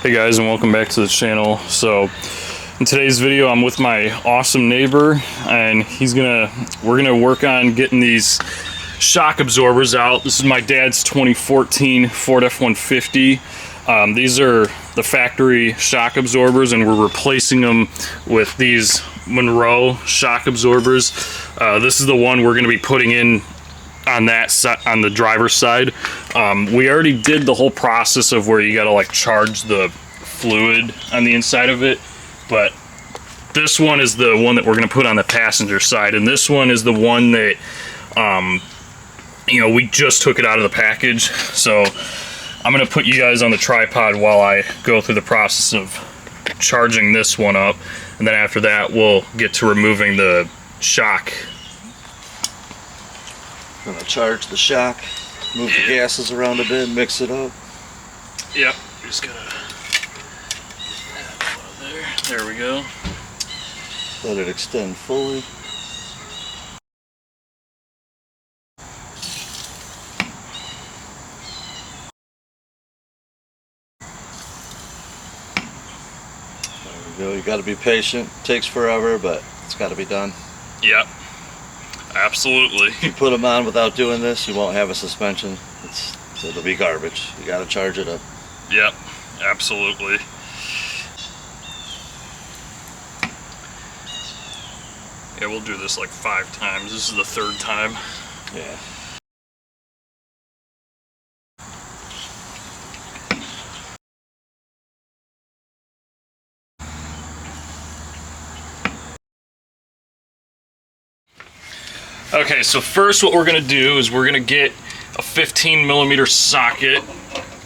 Hey guys, and welcome back to the channel. So in today's video I'm with my awesome neighbor, and we're gonna work on getting these shock absorbers out. This is my dad's 2014 Ford F-150. These are the factory shock absorbers, and we're replacing them with these Monroe shock absorbers. This is the one we're gonna be putting in on the driver's side. We already did the whole process of where you gotta like charge the fluid on the inside of it, but this one is the one that we're gonna put on the passenger side, and this one is the one that we just took it out of the package. So I'm gonna put you guys on the tripod while I go through the process of charging this one up, and then after that we'll get to removing the shock. I'm gonna charge the shock, move the gases around a bit, mix it up. Yep, just gotta there we go. Let it extend fully. There we go. You gotta be patient. It takes forever, but it's gotta be done. Yep. Absolutely. If you put them on without doing this, you won't have a suspension. It'll be garbage. You gotta charge it up. Yep, absolutely. Yeah, we'll do this like 5 times. This is the 3rd time. Yeah. Okay, so first what we're gonna do is we're gonna get a 15mm socket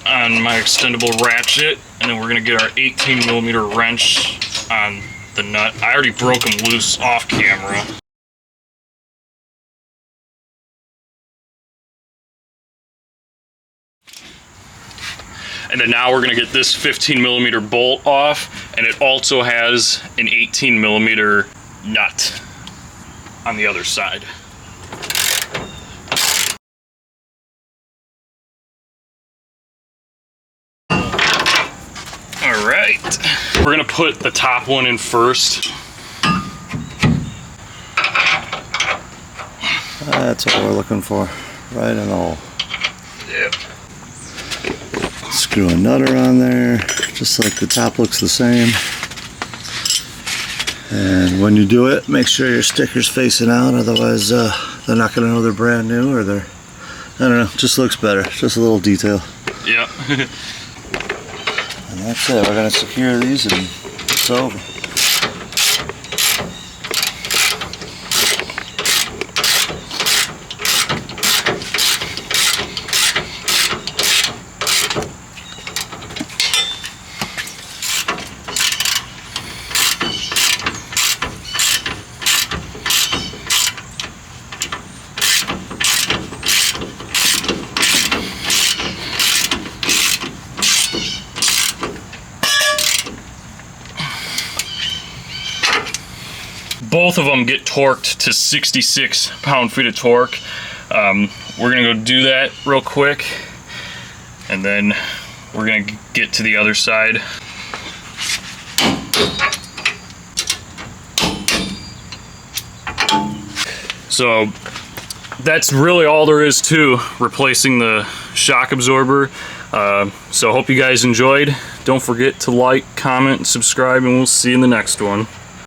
on my extendable ratchet, and then we're gonna get our 18mm wrench on the nut. I already broke them loose off camera. And then now we're gonna get this 15mm bolt off, and it also has an 18mm nut on the other side. All right, we're gonna put the top one in first. That's what we're looking for, right in the hole. Yep. Screw a nutter on there, just like the top looks the same. And when you do it, make sure your sticker's facing out, otherwise they're not gonna know they're brand new, or I don't know, just looks better, just a little detail. Yep. And that's it, we're gonna secure these and it's over. Both of them get torqued to 66 pound-feet of torque. We're gonna go do that real quick, and then we're gonna get to the other side. So that's really all there is to replacing the shock absorber. So hope you guys enjoyed. Don't forget to like, comment, and subscribe, and we'll see you in the next one.